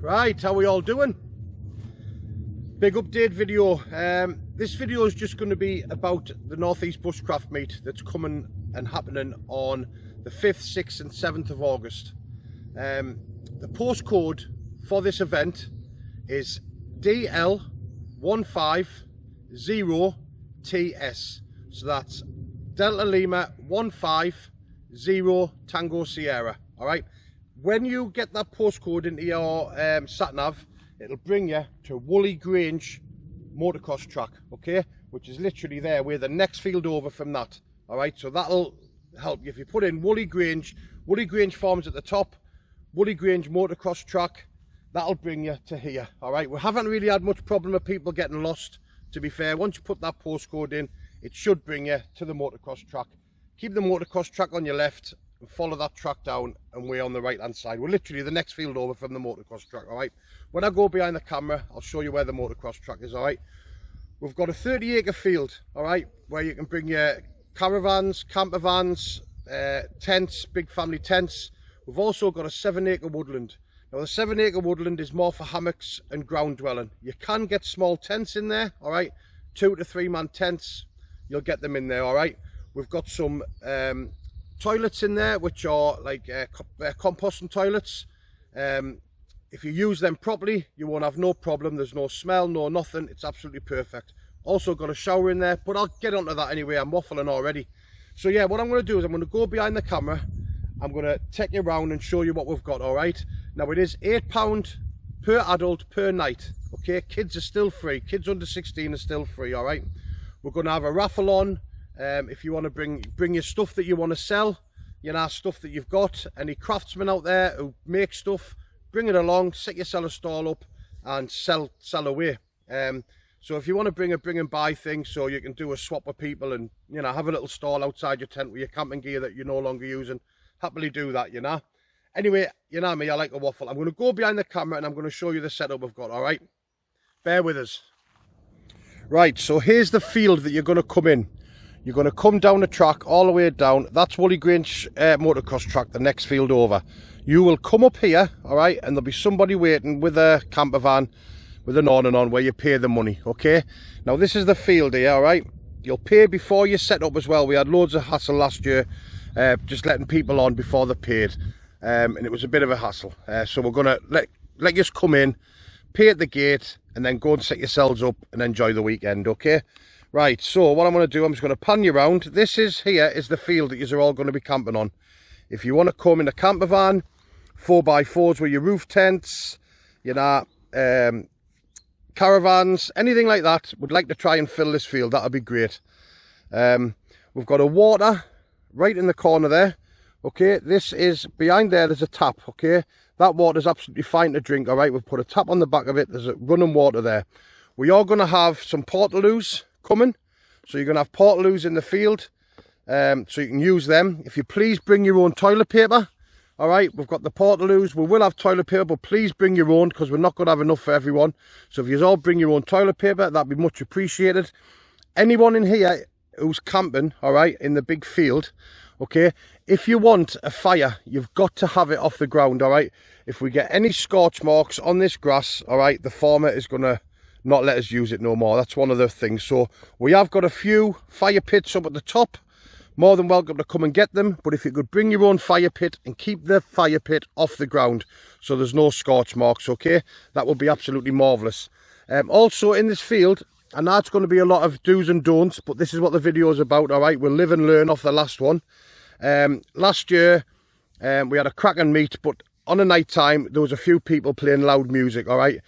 Right, how are we all doing? Big update video. This video is just going to be about the Northeast Bushcraft meet that's coming and happening on the 5th, 6th and 7th of August. The postcode for this event is DL150TS. So that's Delta Lima 150 Tango Sierra. Alright, when you get that postcode into your sat-nav, it'll bring you to Woolly Grange motocross track, okay, which is literally there. We're the next field over from that. Alright, so that'll help you. If you put in Woolly Grange Farms at the top, Woolly Grange motocross track, that'll bring you to here. Alright, we haven't really had much problem with people getting lost, to be fair. Once you put that postcode in, it should bring you to the motocross track. Keep the motocross track on your left and follow that track down, and we're on the right hand side. We're literally the next field over from the motocross track. All right, when I go behind the camera, I'll show you where the motocross track is. All right, we've got a 30-acre field, all right, where you can bring your caravans, camper vans, tents, big family tents. We've also got a 7-acre woodland. Now the 7-acre woodland is more for hammocks and ground dwelling. You can get small tents in there, all right, 2 to 3 man tents, you'll get them in there. All right, we've got some toilets in there, which are like composting toilets. If you use them properly, you won't have no problem. There's no smell, no nothing. It's absolutely perfect. Also got a shower in there, but I'll get onto that anyway. I'm waffling already. So yeah, what I'm going to do is I'm going to go behind the camera. I'm going to take you around and show you what we've got. All right, now it is £8 per adult per night. Okay, kids are still free. Kids under 16 are still free. All right, we're going to have a raffle on. If you want to bring your stuff that you want to sell, you know, stuff that you've got, any craftsmen out there who make stuff, bring it along, set yourself a stall up and sell away. So if you want to bring and buy things, so you can do a swap with people and, you know, have a little stall outside your tent with your camping gear that you're no longer using, happily do that, you know. Anyway, you know me, I like a waffle. I'm going to go behind the camera and I'm going to show you the setup we've got. All right, bear with us. Right, so here's the field that you're going to come in. You're going to come down the track all the way down. That's Woolly Grange motocross track, the next field over. You will come up here, all right, and there'll be somebody waiting with a camper van with an awning on where you pay the money, okay? Now, this is the field here, all right? You'll pay before you set up as well. We had loads of hassle last year, just letting people on before they paid, and it was a bit of a hassle. So we're going to let you come in, pay at the gate, and then go and set yourselves up and enjoy the weekend, okay? Right, so what I'm going to do, I'm just going to pan you around. This is the field that you're all going to be camping on. If you want to come in a camper van, 4x4s with your roof tents, you know, caravans, anything like that, would like to try and fill this field, that'd be great. We've got a water right in the corner there, okay? This is, behind there, there's a tap, okay? That water's absolutely fine to drink, all right? We've put a tap on the back of it, there's a running water there. We are going to have some portaloos coming, so you're going to have portaloos in the field, so you can use them. If you please bring your own toilet paper, all right, we've got the portaloos. We will have toilet paper, but please bring your own, because we're not going to have enough for everyone. So if you all bring your own toilet paper, that'd be much appreciated. Anyone in here who's camping, all right, in the big field, okay, if you want a fire, you've got to have it off the ground, all right? If we get any scorch marks on this grass, all right, the farmer is going to not let us use it no more. That's one of the things. So we have got a few fire pits up at the top. More than welcome to come and get them, but if you could bring your own fire pit and keep the fire pit off the ground so there's no scorch marks, okay, that would be absolutely marvellous. Also in this field, I know it's going to be a lot of do's and don'ts, but this is what the video is about. All right, we'll live and learn off the last one. Last year we had a cracking meet, but on a night time there was a few people playing loud music. All right,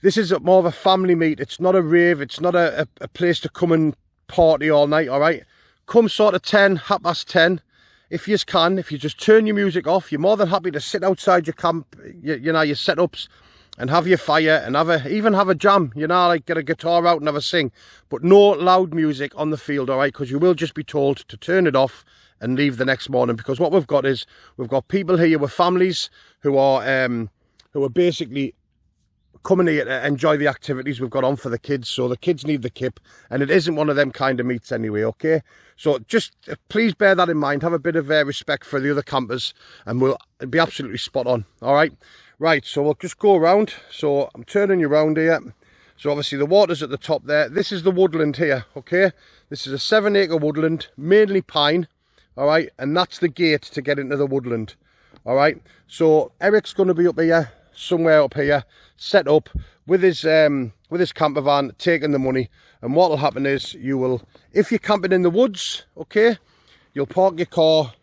this is more of a family meet. It's not a rave. It's not a place to come and party all night. All right, come sort of 10, 10:30, if you can. If you just turn your music off, you're more than happy to sit outside your camp, you know, your setups, and have your fire and even have a jam, you know, like get a guitar out and have a sing, but no loud music on the field, all right, because you will just be told to turn it off and leave the next morning. Because what we've got is we've got people here with families who are basically coming here to enjoy the activities we've got on for the kids. So the kids need the kip, and it isn't one of them kind of meets anyway, okay? So just please bear that in mind. Have a bit of respect for the other campers, and we'll be absolutely spot on. All right, Right, so we'll just go around. So I'm turning you around here. So obviously the water's at the top there. This is the woodland here, okay? This is a 7-acre woodland, mainly pine, all right? And that's the gate to get into the woodland, all right? So Eric's going to be up here, somewhere up here, set up with his camper van, taking the money. And what will happen is you will, if you're camping in the woods, okay, you'll park your car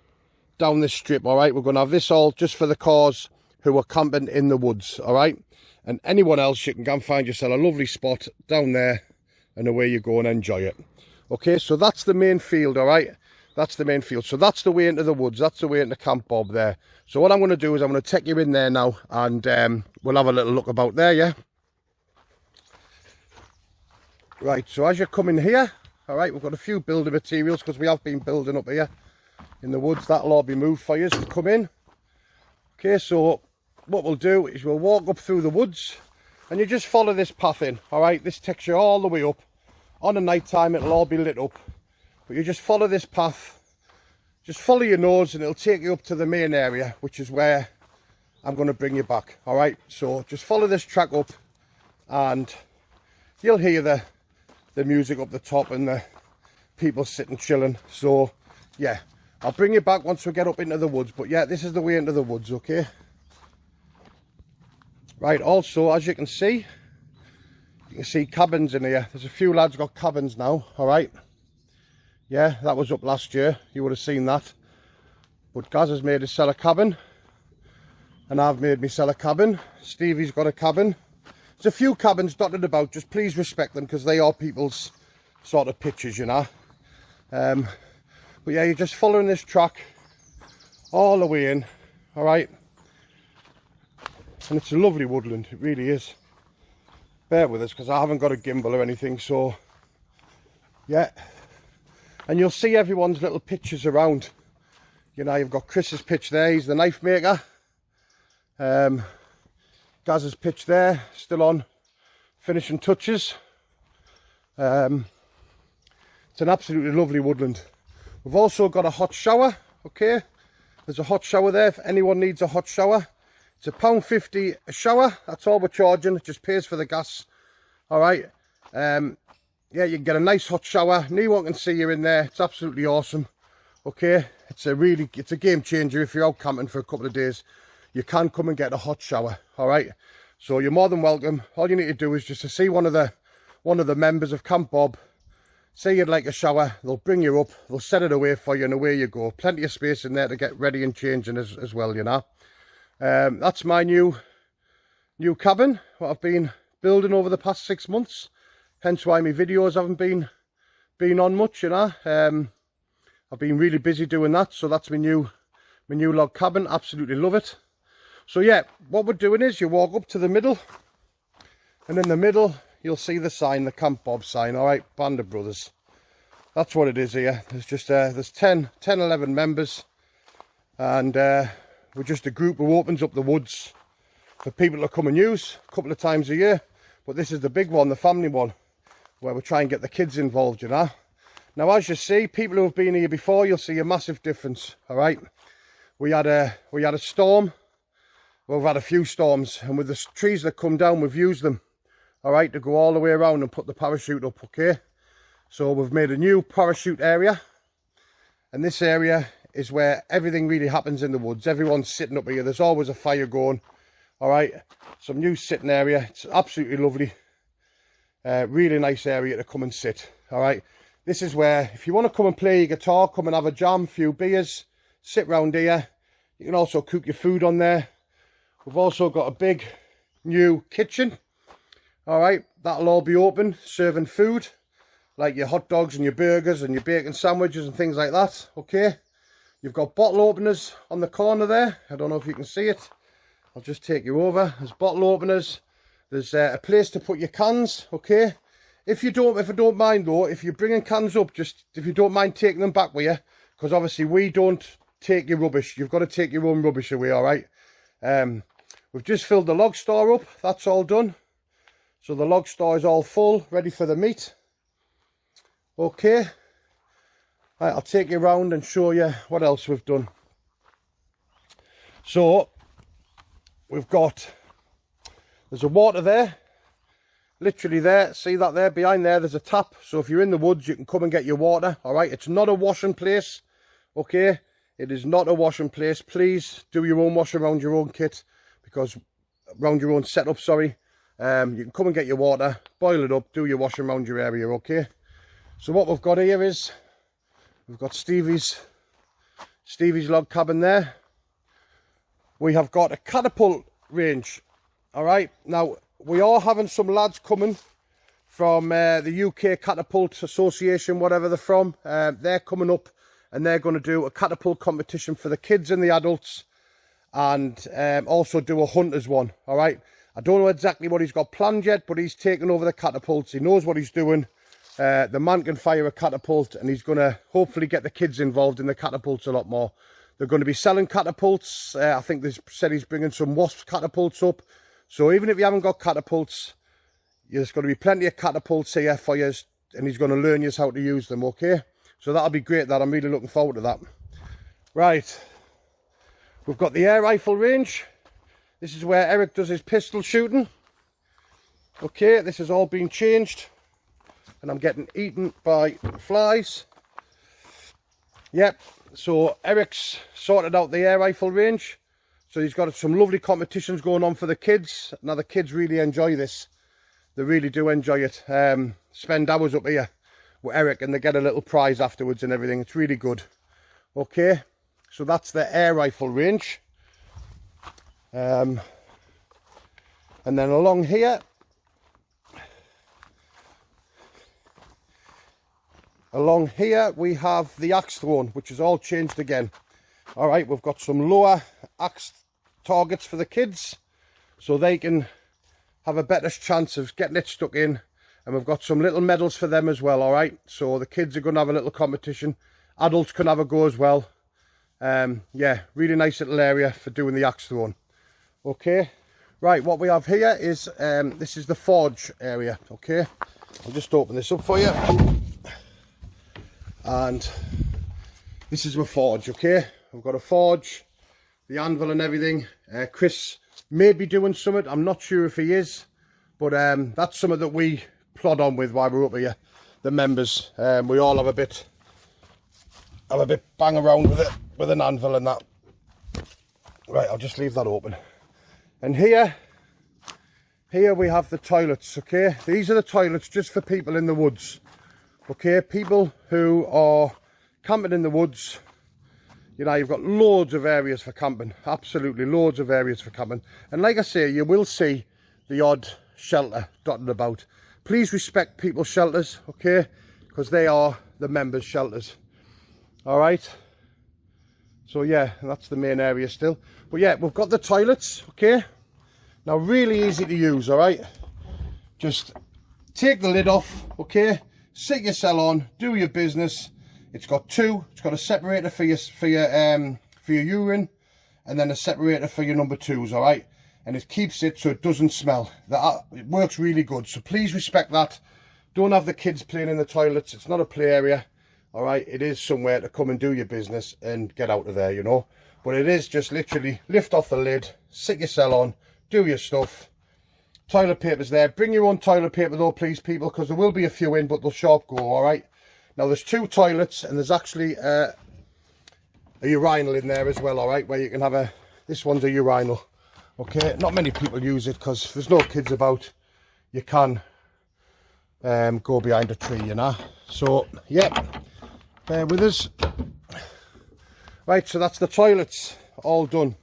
down this strip, all right? We're going to have this all just for the cars who are camping in the woods, all right? And anyone else, you can go and find yourself a lovely spot down there, and away you go and enjoy it. Okay, so that's the main field, all right? That's the main field. So that's the way into the woods. That's the way into Camp Bob there. So what I'm going to do is I'm going to take you in there now, and we'll have a little look about there, yeah? Right, so as you're coming here, all right, we've got a few building materials because we have been building up here in the woods. That'll all be moved for you to come in. Okay, so what we'll do is we'll walk up through the woods, and you just follow this path in, all right? This takes you all the way up. On a night time, it'll all be lit up, but you just follow this path, just follow your nose, and it'll take you up to the main area, which is where I'm going to bring you back, all right? So just follow this track up, and you'll hear the music up the top and the people sitting chilling. So yeah, I'll bring you back once we get up into the woods, but yeah, this is the way into the woods, okay? Right, also, as you can see cabins in here. There's a few lads got cabins now, all right? Yeah, that was up last year. You would have seen that. But Gaz has made us sell a cabin, and I've made me sell a cabin. Stevie's got a cabin. There's a few cabins dotted about. Just please respect them, because they are people's sort of pictures, you know. But yeah, you're just following this track all the way in, all right? And it's a lovely woodland, it really is. Bear with us because I haven't got a gimbal or anything, so yeah. And you'll see everyone's little pictures around. You know, you've got Chris's pitch there, he's the knife maker. Gaz's pitch there, still on finishing touches. It's an absolutely lovely woodland. We've also got a hot shower, okay? There's a hot shower there if anyone needs a hot shower. It's £1.50 a shower, that's all we're charging. It just pays for the gas, all right? Yeah, you can get a nice hot shower. No one can see you in there. It's absolutely awesome, okay? It's a game changer if you're out camping for a couple of days. You can come and get a hot shower, all right? So you're more than welcome. All you need to do is just to see one of the members of Camp Bob, say you'd like a shower, they'll bring you up, they'll set it away for you, and away you go. Plenty of space in there to get ready and changing as well, you know. That's my new cabin, what I've been building over the past 6 months. Hence why my videos haven't been on much, you know. I've been really busy doing that, so that's my new log cabin. Absolutely love it. So yeah, what we're doing is you walk up to the middle, and in the middle you'll see the sign, the Camp Bob sign, all right, Band of Brothers. That's what it is here. There's just there's 11 members, and we're just a group who opens up the woods for people to come and use a couple of times a year. But this is the big one, the family one, where we try and get the kids involved, you know. Now, as you see, people who have been here before, you'll see a massive difference, all right? We had a storm. Well, we've had a few storms, and with the trees that come down, we've used them, all right, to go all the way around and put the parachute up, okay? So we've made a new parachute area, and this area is where everything really happens in the woods. Everyone's sitting up here. There's always a fire going, all right? Some new sitting area. It's absolutely lovely. Really nice area to come and sit, all right? This is where, if you want to come and play your guitar, come and have a jam, few beers, sit round here. You can also cook your food on there. We've also got a big new kitchen, all right? That'll all be open, serving food, like your hot dogs and your burgers and your bacon sandwiches and things like that, okay? You've got bottle openers on the corner there. I don't know if you can see it. I'll just take you over. There's bottle openers. There's a place to put your cans, okay? If I don't mind though, if you're bringing cans up, just if you don't mind taking them back with you, because obviously we don't take your rubbish. You've got to take your own rubbish away, all right? We've just filled the log store up. That's all done. So the log store is all full, ready for the meat. Okay. Right, I'll take you around and show you what else we've done. So, we've got, there's a water there, literally there, see that there, behind there, there's a tap, so if you're in the woods, you can come and get your water, all right? It's not a washing place, okay? It is not a washing place. Please do your own wash around your own kit, because, around your own setup, sorry. You can come and get your water, boil it up, do your washing around your area, okay? So what we've got here is, we've got Stevie's log cabin there. We have got a catapult range, all right? Now, we are having some lads coming from the UK Catapult Association, whatever they're from. They're coming up and they're going to do a catapult competition for the kids and the adults, and also do a hunters one, all right? I don't know exactly what he's got planned yet, but he's taken over the catapults. He knows what he's doing. The man can fire a catapult, and he's going to hopefully get the kids involved in the catapults a lot more. They're going to be selling catapults. I think they said he's bringing some wasp catapults up. So even if you haven't got catapults, there's going to be plenty of catapults here for you, and he's going to learn you how to use them, okay? So that'll be great, that. I'm really looking forward to that. Right. We've got the air rifle range. This is where Eric does his pistol shooting. Okay, this has all been changed. And I'm getting eaten by flies. Yep, so Eric's sorted out the air rifle range. So he's got some lovely competitions going on for the kids. Now the kids really enjoy this. They really do enjoy it. Spend hours up here with Eric, and they get a little prize afterwards and everything. It's really good. Okay, so that's the air rifle range. And then along here, we have the axe throwing, which is all changed again. All right, we've got some lower axe targets for the kids, so they can have a better chance of getting it stuck in. And we've got some little medals for them as well, all right? So the kids are going to have a little competition. Adults can have a go as well. Yeah, really nice little area for doing the axe throwing. Okay, right, what we have here is, this is the forge area, okay? I'll just open this up for you. And this is my forge, okay? I've got a forge, the anvil and everything. Chris may be doing something, I'm not sure if he is, but that's something that we plod on with while we're up here, the members. We all have a bit bang around with it, with an anvil and that. Right, I'll just leave that open. And here we have the toilets, okay? These are the toilets just for people in the woods, okay? People who are camping in the woods. You know, you've got loads of areas for camping, absolutely loads of areas for camping. And like I say, you will see the odd shelter dotted about. Please respect people's shelters, okay? Because they are the members' shelters. All right. So yeah, that's the main area still. But yeah, we've got the toilets, okay? Now, really easy to use, all right? Just take the lid off, okay? Sit your cell on, do your business. It's got two. It's got a separator for your urine, and then a separator for your number twos, all right? And it keeps it so it doesn't smell. It works really good. So please respect that. Don't have the kids playing in the toilets. It's not a play area, all right? It is somewhere to come and do your business and get out of there, you know? But it is just literally lift off the lid, sit your cell on, do your stuff. Toilet paper's there. Bring your own toilet paper though, please, people, because there will be a few in, but they'll sharp go, all right? Now, there's two toilets, and there's actually a urinal in there as well, all right, where you can have this one's a urinal, okay? Not many people use it because if there's no kids about, you can go behind a tree, you know? So, yeah, bear with us. Right, so that's the toilets, all done.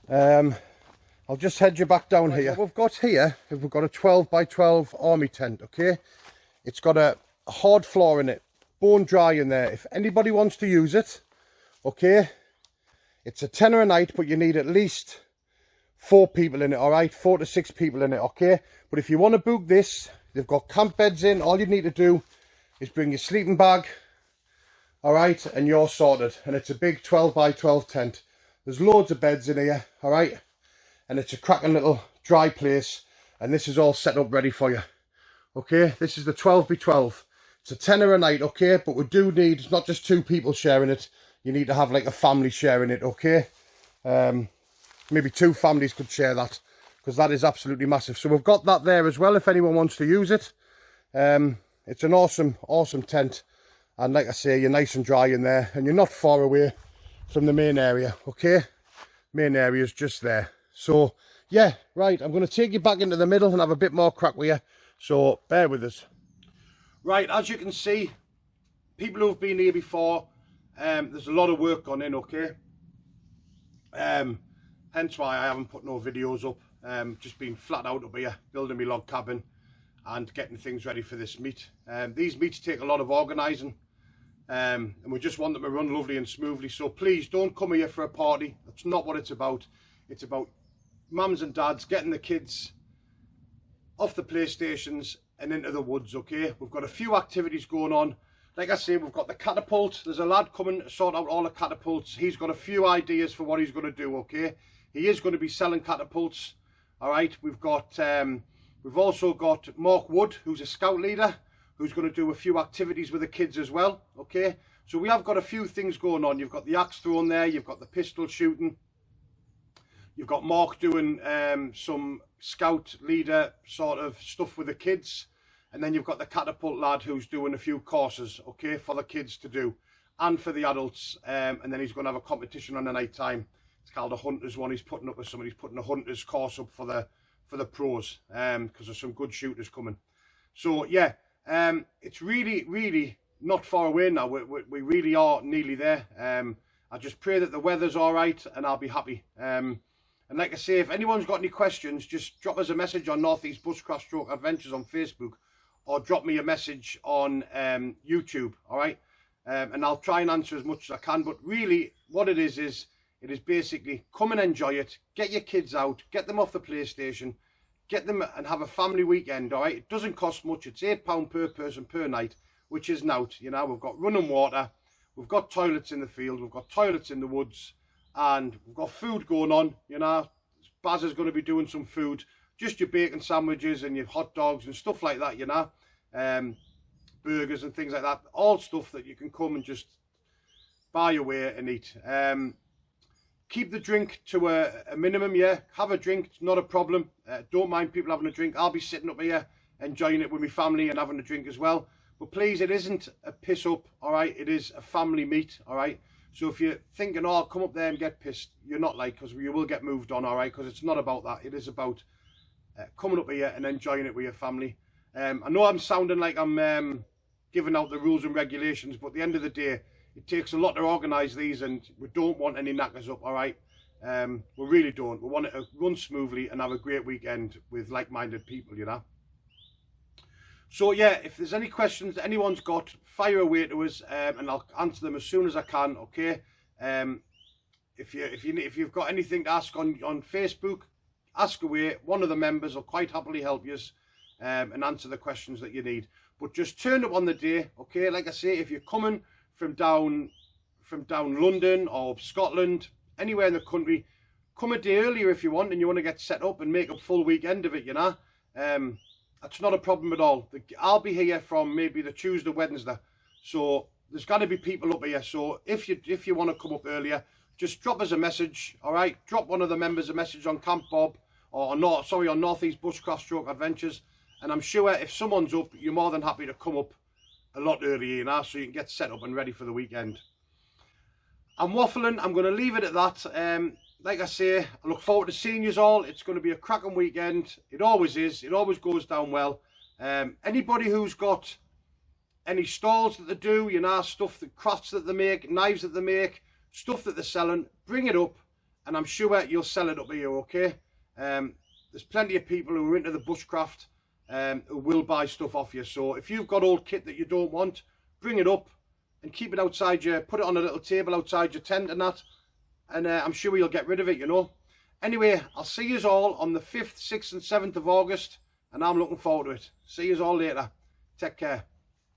I'll just head you back down here. What we've got here, we've got a 12 by 12 army tent, okay? It's got a hard floor in it, bone dry in there. If anybody wants to use it, okay, it's a tenner a night, but you need at least 4 people in it, all right? 4 to 6 people in it, okay? But if you want to book this, they've got camp beds in. All you need to do is bring your sleeping bag, all right, and you're sorted. And it's a big 12 by 12 tent. There's loads of beds in here, all right? And it's a cracking little dry place. And this is all set up ready for you. Okay, this is the 12 by 12. It's a tenner a night, okay? But we do need, it's not just 2 people sharing it. You need to have like a family sharing it, okay? maybe 2 families could share that, because that is absolutely massive. So we've got that there as well if anyone wants to use it. It's an awesome tent, and like I say, you're nice and dry in there, and you're not far away from the main area. Okay, main area is just there. So yeah, right, I'm going to take you back into the middle and have a bit more crack with you, so bear with us. Right, as you can see, people who've been here before, there's a lot of work gone in. Okay, hence why I haven't put no videos up. Just been flat out up here building my log cabin and getting things ready for this meet. These meets take a lot of organising, and we just want them to run lovely and smoothly. So please don't come here for a party. That's not what it's about. It's about mums and dads getting the kids off the PlayStations and into the woods. Okay, we've got a few activities going on. Like I say, we've got the catapult. There's a lad coming to sort out all the catapults. He's got a few ideas for what he's going to do. Okay, he is going to be selling catapults. All right, we've also got Mark Wood, who's a scout leader, who's going to do a few activities with the kids as well. Okay, so we have got a few things going on. You've got the axe throwing there, you've got the pistol shooting, you've got Mark doing some scout leader sort of stuff with the kids, and then you've got the catapult lad who's doing a few courses, okay, for the kids to do and for the adults, and then he's going to have a competition on the night time. It's called a hunters one. He's putting up with somebody. He's putting a hunters course up for the pros, because there's some good shooters coming. So yeah, it's really not far away now. We really are nearly there. I just pray that the weather's all right, and I'll be happy. And like I say, if anyone's got any questions, just drop us a message on Northeast Bushcraft / Adventures on Facebook, or drop me a message on YouTube. All right, and I'll try and answer as much as I can. But really, what it is basically come and enjoy it. Get your kids out, get them off the PlayStation, get them and have a family weekend. All right, it doesn't cost much. It's £8 per person per night, which is out. You know, we've got running water, we've got toilets in the field, we've got toilets in the woods, and we've got food going on. You know, Baz is going to be doing some food, just your bacon sandwiches and your hot dogs and stuff like that. You know, burgers and things like that. All stuff that you can come and just buy away and eat. Keep the drink to a minimum, yeah. Have a drink, it's not a problem. Don't mind people having a drink. I'll be sitting up here enjoying it with my family and having a drink as well. But please, it isn't a piss up, all right? It is a family meet, all right? So if you're thinking, oh, I'll come up there and get pissed, you're not, like, because you will get moved on, all right? Because it's not about that. It is about coming up here and enjoying it with your family. I know I'm sounding like I'm giving out the rules and regulations, but at the end of the day, it takes a lot to organise these, and we don't want any knackers up, all right? We really don't. We want it to run smoothly and have a great weekend with like-minded people, you know? So, yeah, if there's any questions that anyone's got, fire away to us, and I'll answer them as soon as I can, okay? If you've got anything to ask on Facebook, ask away. One of the members will quite happily help you and answer the questions that you need. But just turn up on the day, okay? Like I say, if you're coming from down London or Scotland, anywhere in the country, come a day earlier if you want, and you want to get set up and make a full weekend of it, you know. That's not a problem at all. I'll be here from maybe the Tuesday, Wednesday, so there's got to be people up here. So if you want to come up earlier, just drop us a message, all right? Drop one of the members a message on Camp Bob, or on Northeast Bushcraft / Adventures, and I'm sure if someone's up, you're more than happy to come up a lot earlier, you know, so you can get set up and ready for the weekend. I'm waffling. I'm going to leave it at that. Like I say, I look forward to seeing you all. It's going to be a cracking weekend. It always is. It always goes down well. Anybody who's got any stalls that they do, you know, stuff, the crafts that they make, knives that they make, stuff that they're selling, bring it up, and I'm sure you'll sell it up here, okay? There's plenty of people who are into the bushcraft who will buy stuff off you. So if you've got old kit that you don't want, bring it up and keep it outside you, put it on a little table outside your tent and that, and I'm sure you'll get rid of it, you know. Anyway, I'll see you all on the 5th, 6th and 7th of August, and I'm looking forward to it. See you all later. Take care.